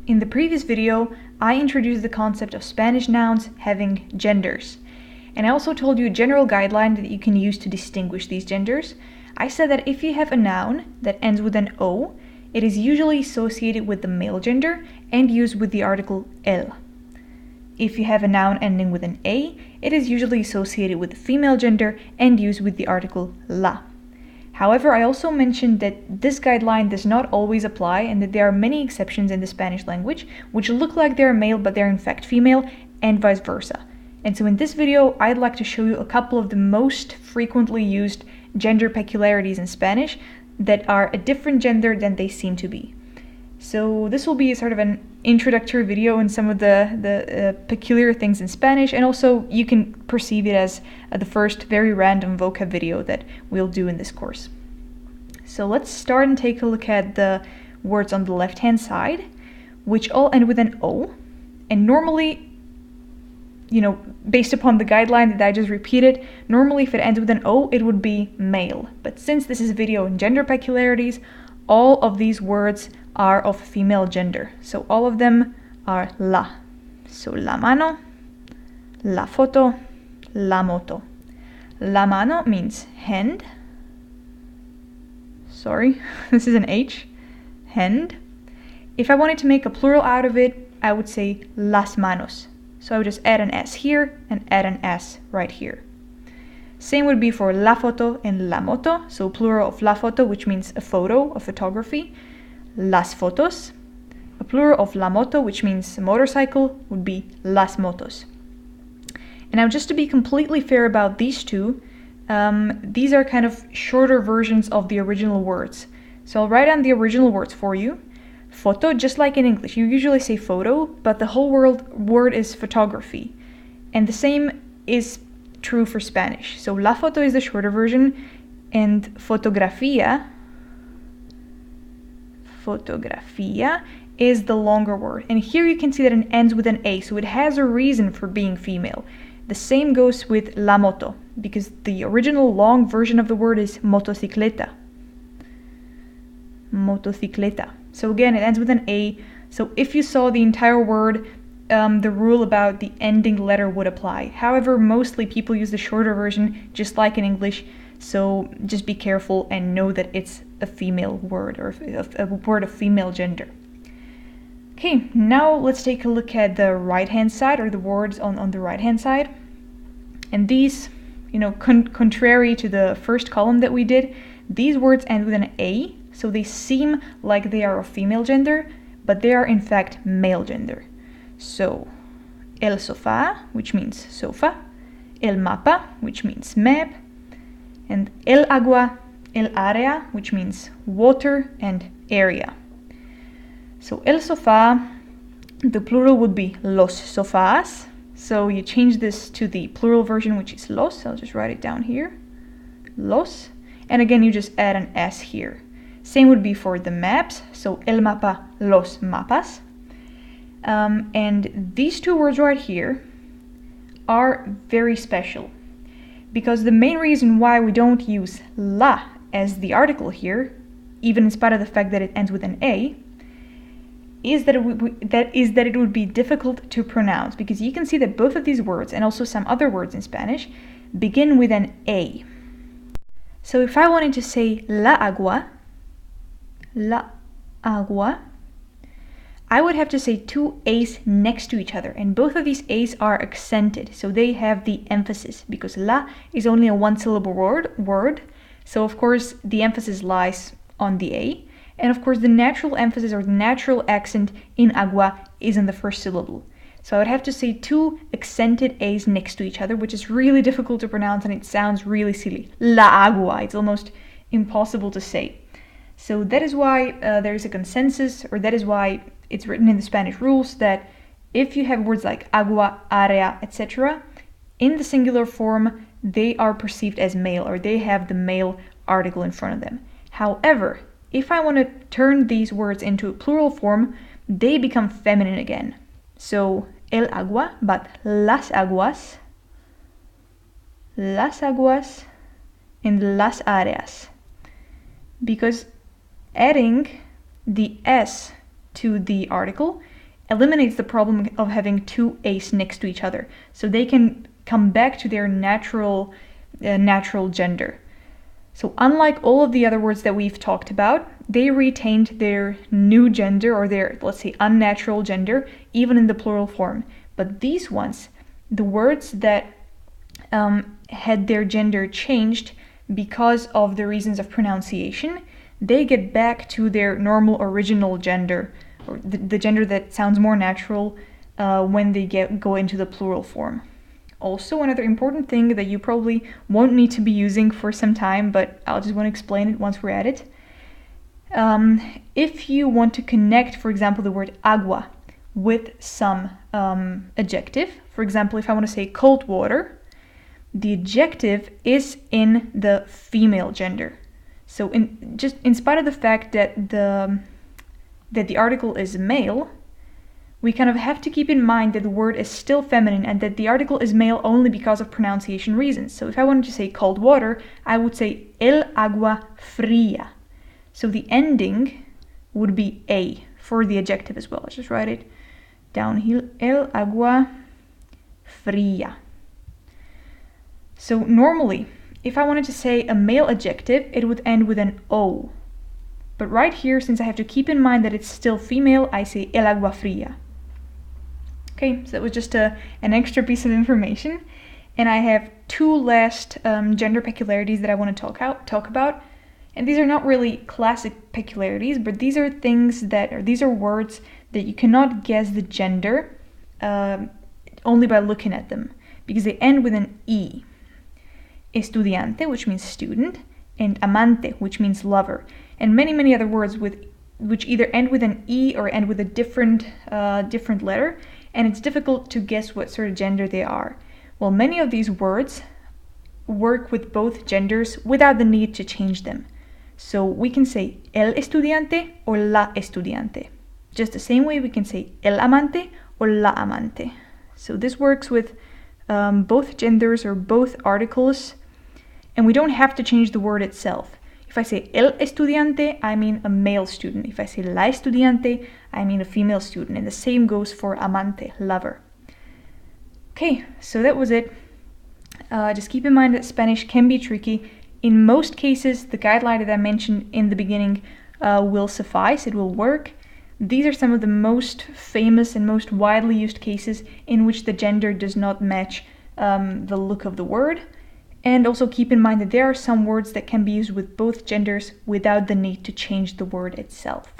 In the previous video, I introduced the concept of Spanish nouns having genders. And I also told you a general guideline that you can use to distinguish these genders. I said that if you have a noun that ends with an O, it is usually associated with the male gender and used with the article el. If you have a noun ending with an A, it is usually associated with the female gender and used with the article la. However, I also mentioned that this guideline does not always apply and that there are many exceptions in the Spanish language which look like they're male but they're in fact female, and vice versa. And so in this video, I'd like to show you a couple of the most frequently used gender peculiarities in Spanish that are a different gender than they seem to be. So this will be sort of an introductory video in some of the peculiar things in Spanish, and also you can perceive it as the first very random vocab video that we'll do in this course. So let's start and take a look at the words on the left-hand side, which all end with an O. And normally, based upon the guideline that I just repeated, normally if it ends with an O, it would be male. But since this is a video in gender peculiarities, all of these words are of female gender. So all of them are la. So la mano, la foto, la moto. La mano means hand. Sorry, this is an H. Hand. If I wanted to make a plural out of it, I would say las manos. So I would just add an S here and add an S right here. Same would be for la foto and la moto, so plural of la foto, which means a photo, a photography. Las fotos. A plural of la moto, which means a motorcycle, would be las motos. And now just to be completely fair about these two, these are kind of shorter versions of the original words. So I'll write down the original words for you. Photo, just like in English, you usually say photo, but the whole word is photography. And the same is true for Spanish. So la foto is the shorter version, and fotografía is the longer word. And here you can see that it ends with an A, so it has a reason for being female. The same goes with la moto, because the original long version of the word is motocicleta. Motocicleta. So again, it ends with an A. So if you saw the entire word, the rule about the ending letter would apply. However, mostly people use the shorter version, just like in English. So just be careful and know that it's a female word, or a word of female gender. Okay, now let's take a look at the right-hand side, or the words on the right-hand side. And these, contrary to the first column that we did, these words end with an A, so they seem like they are of female gender, but they are in fact male gender. So, el sofá, which means sofa, el mapa, which means map, and el agua, el área, which means water and area. So el sofá, the plural would be los sofás. So you change this to the plural version, which is los. I'll just write it down here. Los. And again, you just add an S here. Same would be for the maps. So el mapa, los mapas. And these two words right here are very special, because the main reason why we don't use la as the article here, even in spite of the fact that it ends with an A, is that it would be difficult to pronounce, because you can see that both of these words, and also some other words in Spanish, begin with an A. So if I wanted to say la agua, I would have to say two A's next to each other, and both of these A's are accented, so they have the emphasis, because la is only a one-syllable word, so of course the emphasis lies on the A, and of course the natural emphasis or the natural accent in agua is in the first syllable. So I would have to say two accented A's next to each other, which is really difficult to pronounce, and it sounds really silly. La agua, it's almost impossible to say. So that is why there is a consensus, or that is why it's written in the Spanish rules that if you have words like agua, área, etc., in the singular form, they are perceived as male, or they have the male article in front of them. However, if I want to turn these words into a plural form, they become feminine again. So el agua, but las aguas, and las áreas. Because adding the S to the article eliminates the problem of having two a's next to each other. So they can come back to their natural gender. So unlike all of the other words that we've talked about, they retained their new gender, or their, let's say, unnatural gender, even in the plural form. But these ones, the words that had their gender changed because of the reasons of pronunciation, they get back to their normal original gender, or the gender that sounds more natural when they go into the plural form. Also, another important thing that you probably won't need to be using for some time, but I'll just want to explain it once we're at it. If you want to connect, for example, the word agua with some adjective, for example, if I want to say cold water, the adjective is in the female gender. So in spite of the fact that the article is male, we kind of have to keep in mind that the word is still feminine and that the article is male only because of pronunciation reasons. So if I wanted to say cold water, I would say el agua fría. So the ending would be a for the adjective as well. Let's just write it down here, el agua fría. So normally, if I wanted to say a male adjective, it would end with an O. But right here, since I have to keep in mind that it's still female, I say el agua fría. Okay, so that was just an extra piece of information. And I have two last gender peculiarities that I want to talk about. And these are not really classic peculiarities, but these are these are words that you cannot guess the gender only by looking at them, because they end with an E. Estudiante, which means student, and amante, which means lover, and many other words which either end with an E or end with a different letter, and it's difficult to guess what sort of gender they are. Well, many of these words work with both genders without the need to change them. So we can say el estudiante or la estudiante. Just the same way we can say el amante or la amante. So this works with both genders or both articles, and we don't have to change the word itself. If I say el estudiante, I mean a male student. If I say la estudiante, I mean a female student. And the same goes for amante, lover. Okay, so that was it. Just keep in mind that Spanish can be tricky. In most cases, the guideline that I mentioned in the beginning will suffice. It will work. These are some of the most famous and most widely used cases in which the gender does not match the look of the word. And also keep in mind that there are some words that can be used with both genders without the need to change the word itself.